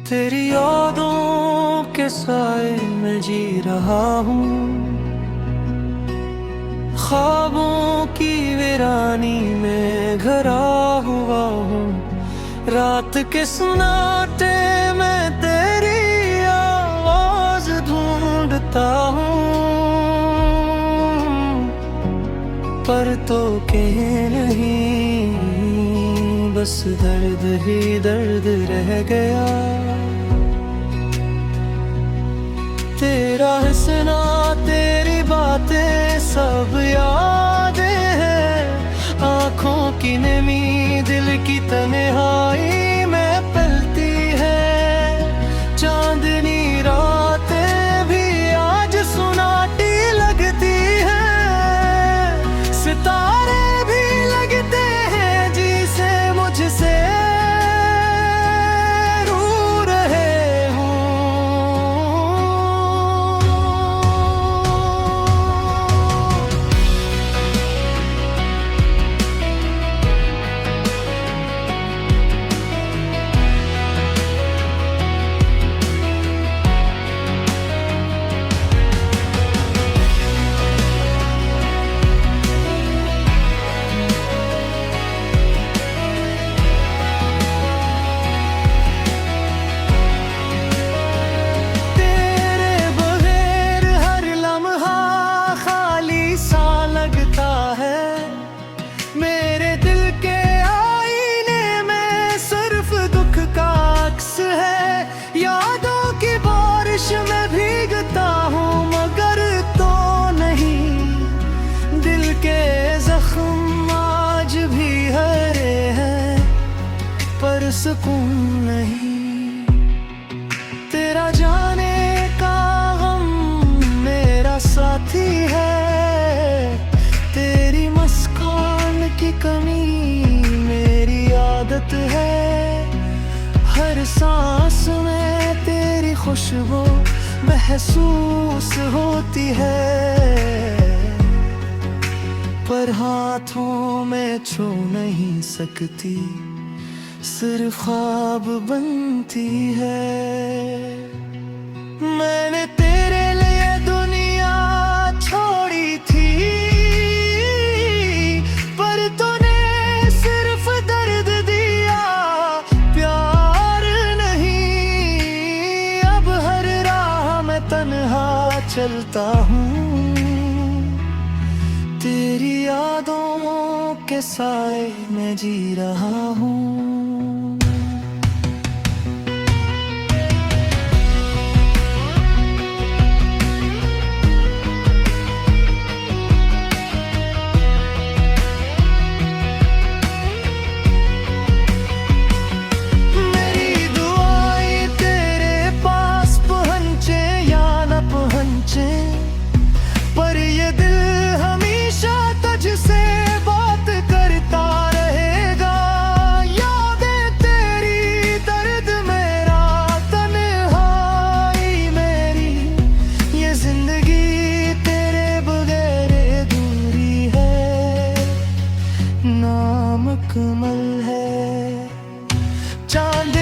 तेरी यादों के साए में जी रहा हूँ, ख्वाबों की वीरानी में घरा हुआ हूँ। रात के सुनाटे में तेरी आवाज ढूंढता हूँ, पर तो कह नहीं, बस दर्द ही दर्द रह गया। तेरा हंसना, तेरी बातें सब यादें हैं, आँखों की नमी, दिल की तन्हाई में पलती है। चांदनी रातें भी आज सुनाटी लगती हैं, सितारे भी लगते हैं जिसे मुझसे मैं भीगता हूँ मगर तो नहीं, दिल के जख्म आज भी हरे हैं पर सुकून नहीं। तेरा जाने का गम मेरा साथी है, तेरी मुस्कान की कमी मेरी आदत है। हर सांस में तेरी खुशबू महसूस होती है, पर हाथों में छू नहीं सकती, सिर्फ ख्वाब बनती है। मैंने तेरे लिए दुनिया छोड़ी थी, पर तूने सिर्फ दर्द दिया, प्यार नहीं। अब हर राह में तन्हा चलता हूँ, तेरी यादों के साए में जी रहा हूँ। पर ये दिल हमेशा तुझसे बात करता रहेगा। यादें तेरी, दर्द मेरा, तन्हाई मेरी, ये जिंदगी तेरे बगैर अधूरी है, नामुकम्मल है। चांद